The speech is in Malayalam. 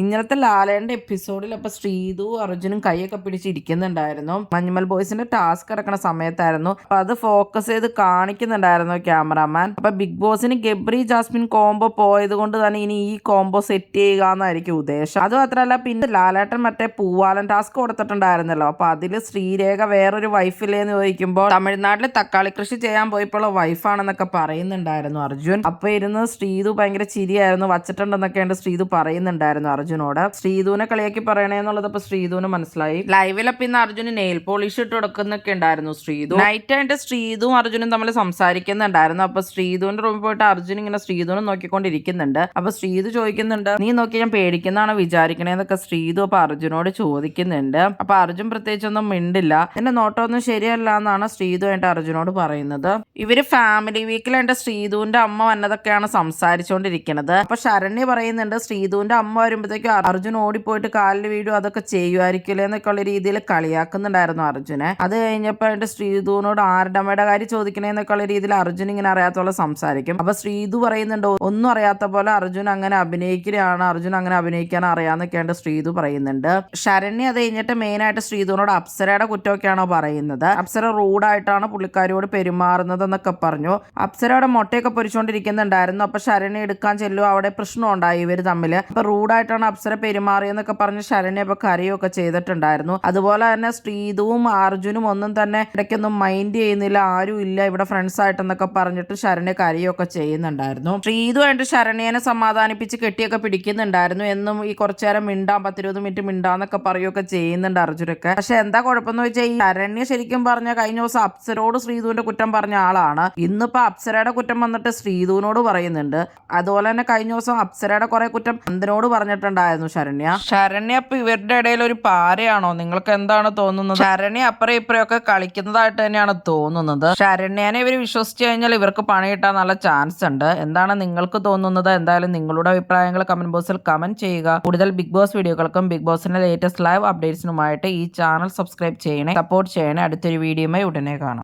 ഇങ്ങനത്തെ ലാലേന്റെ എപ്പിസോഡിൽ അപ്പൊ ശ്രീതു അർജുനും കൈയൊക്കെ പിടിച്ചിരിക്കുന്നുണ്ടായിരുന്നു. മഞ്ഞുമൽ ബോയ്സിന്റെ ടാസ്ക് കിടക്കുന്ന സമയത്തായിരുന്നു. അപ്പൊ അത് ഫോക്കസ് ചെയ്ത് കാണിക്കുന്നുണ്ടായിരുന്നു ക്യാമറാമാൻ. അപ്പൊ ബിഗ് ബോസിന് ഗബ്രി ജാസ്മിൻ കോംബോ പോയത് കൊണ്ട് തന്നെ ഇനി ഈ കോംബോ സെറ്റ് ചെയ്യുക എന്നായിരിക്കും ഉദ്ദേശം. അത് മാത്രമല്ല, പിന്നെ ലാലേട്ടൻ മറ്റേ പൂവാലൻ ടാസ്ക് കൊടുത്തിട്ടുണ്ടായിരുന്നല്ലോ. അപ്പൊ അതില് ശ്രീരേഖ വേറൊരു വൈഫില്ലേന്ന് ചോദിക്കുമ്പോൾ തമിഴ്നാട്ടിൽ തക്കാളി കൃഷി ചെയ്യാൻ പോയപ്പോൾ വൈഫാണെന്നൊക്കെ പറയുന്നുണ്ടായിരുന്നു അർജുൻ. അപ്പൊ ഇരുന്ന് ശ്രീതു ഭയങ്കര ചിരിയായിരുന്നു, വച്ചിട്ടുണ്ടെന്നൊക്കെയാണ് ശ്രീതു പറയുന്നുണ്ടായിരുന്നു അർജുനോട്. ശ്രീതുവിനെ കളിയാക്കി പറയണേന്നുള്ളത് ഇപ്പൊ ശ്രീതുവിന് മനസ്സിലായി. ലൈവിലെ പിന്നെ അർജുന് നെയിൽ പോളിഷ് ഇട്ട് കൊടുക്കുന്നൊക്കെ ഉണ്ടായിരുന്നു ശ്രീതു. നൈറ്റ് ആയിട്ട് ശ്രീതുവും അർജുനും തമ്മിൽ സംസാരിക്കുന്നുണ്ടായിരുന്നു. അപ്പൊ ശ്രീതുവിന്റെ റൂമിൽ പോയിട്ട് അർജുൻ ഇങ്ങനെ ശ്രീതുവിനെ നോക്കിക്കൊണ്ടിരിക്കുന്നുണ്ട്. അപ്പൊ ശ്രീതു ചോദിക്കുന്നുണ്ട്, നീ നോക്കി ഞാൻ പേടിക്കുന്നതാണോ വിചാരിക്കണേന്നൊക്കെ ശ്രീതു അപ്പൊ അർജുനോട് ചോദിക്കുന്നുണ്ട്. അപ്പൊ അർജുൻ പ്രത്യേകിച്ചൊന്നും മിണ്ടില്ല. എന്റെ നോട്ടമൊന്നും ശരിയല്ല എന്നാണ് ശ്രീതു ആയിട്ട് അർജുനോട് പറയുന്നത്. ഇവര് ഫാമിലി വീക്കിൽ എന്റെ ശ്രീതുവിന്റെ അമ്മ വന്നതൊക്കെയാണ് സംസാരിച്ചുകൊണ്ടിരിക്കുന്നത്. അപ്പൊ ശരണ്യ പറയുന്നുണ്ട്, ശ്രീതുവിന്റെ അമ്മ വരുമ്പോഴത്തേക്കും അർജുൻ ഓടിപ്പോയിട്ട് കാലിൽ വീഴും, അതൊക്കെ ചെയ്യുമായിരിക്കില്ലേ എന്നൊക്കെ ഉള്ള രീതിയിൽ കളിയാക്കുന്നുണ്ടായിരുന്നു അർജുനെ. അത് കഴിഞ്ഞപ്പോ എന്റെ ശ്രീതുവിനോട് ആരുടെ അമ്മയുടെ കാര്യം ചോദിക്കണേന്നൊക്കെ ഉള്ള രീതിയിൽ അർജുൻ ഇങ്ങനെ അറിയാത്തോളം സംസാരിക്കും. അപ്പൊ ശ്രീതു പറയുന്നുണ്ട്, ഒന്നും അറിയാത്ത പോലെ അർജുൻ അങ്ങനെ അഭിനയിക്കുകയാണ്, അർജുൻ അങ്ങനെ അഭിനയിക്കാൻ അറിയാന്നൊക്കെയാണ് ശ്രീതു പറയുന്നുണ്ട്. ശരണ്യ അത് കഴിഞ്ഞിട്ട് മെയിൻ ആയിട്ട് ശ്രീതുവിനോട് അപ്സരയുടെ കുറ്റമൊക്കെയാണോ പറയുന്നത്. അപ്സര റൂഡായിട്ടാണ് പുള്ളിക്കാരിയോട് പെരുമാറുന്നത് എന്നൊക്കെ പറഞ്ഞു. അപ്സരയുടെ മുട്ടയൊക്കെ പൊരിച്ചുകൊണ്ടിരിക്കുന്നുണ്ടായിരുന്നു. അപ്പൊ ശരണ്യ എടുക്കാൻ ചെല്ലും, അവിടെ പ്രശ്നം ഉണ്ടായി ഇവര് തമ്മിൽ. അപ്പൊ റൂഡായിട്ടാണ് അപ്സര പെരുമാറിയെന്നൊക്കെ പറഞ്ഞ് ശരണ്യ ഇപ്പൊ കരയൊക്കെ ചെയ്തിട്ടുണ്ടായിരുന്നു. അതുപോലെ തന്നെ ശ്രീതുവും അർജുനും ഒന്നും തന്നെ ഇടയ്ക്കൊന്നും മൈൻഡ് ചെയ്യുന്നില്ല, ആരും ഇല്ല ഇവിടെ ഫ്രണ്ട്സ് ആയിട്ടെന്നൊക്കെ പറഞ്ഞിട്ട് ശരണ്യ കരയൊക്കെ ചെയ്യുന്നുണ്ടായിരുന്നു. ശ്രീതു ആയിട്ട് ശരണ്യനെ സമാധാനിപ്പിച്ച് കെട്ടിയൊക്കെ പിടിക്കുന്നുണ്ടായിരുന്നു. എന്നും ഈ കുറച്ചു നേരം മിണ്ടാം, 10-20 മിനിറ്റ് മിണ്ടാന്നൊക്കെ പറയുകയൊക്കെ ചെയ്യുന്നുണ്ട് അർജുനൊക്കെ. പക്ഷെ എന്താ കുഴപ്പമെന്ന് വെച്ചാൽ ഈ ശരണ്യ ശരിക്കും പറഞ്ഞ കഴിഞ്ഞ ദിവസം അപ്സരോട് ശ്രീതുവിന്റെ കുറ്റം പറഞ്ഞ ആളാണ്. ഇന്നിപ്പോ അപ്സരയുടെ കുറ്റം വന്നിട്ട് ശ്രീതുവിനോട് പറയുന്നുണ്ട്. അതുപോലെ തന്നെ കഴിഞ്ഞ ദിവസം അപ്സരയുടെ കുറെ കുറ്റം നന്ദനോട് പറഞ്ഞിട്ടുണ്ടായിരുന്നു ശരണ്യ അപ്പൊ ഇവരുടെ ഇടയിൽ ഒരു പാരയാണോ? നിങ്ങൾക്ക് എന്താണ് തോന്നുന്നത്? ശരണ്യ അപ്പുറം ഇപ്പുറയൊക്കെ കളിക്കുന്നതായിട്ട് തന്നെയാണ് തോന്നുന്നത്. ശരണ്യനെ ഇവർ വിശ്വസിച്ച് കഴിഞ്ഞാൽ ഇവർക്ക് പണി കിട്ടാൻ നല്ല ചാൻസ് ഉണ്ട്. എന്താണ് നിങ്ങൾക്ക് തോന്നുന്നത്? എന്തായാലും നിങ്ങളുടെ അഭിപ്രായങ്ങൾ കമന്റ് ബോക്സിൽ കമന്റ് ചെയ്യുക. കൂടുതൽ ബിഗ് ബോസ് വീഡിയോകൾക്കും ബിഗ് ബോസിന്റെ ലേറ്റസ്റ്റ് ലൈവ് അപ്ഡേറ്റ്സിനുമായിട്ട് ഈ ചാനൽ സബ്സ്ക്രൈബ് ചെയ്യണേ, സപ്പോർട്ട് ചെയ്യണേ. അടുത്തൊരു വീഡിയോയുമായി ഉടനെ കാണാം.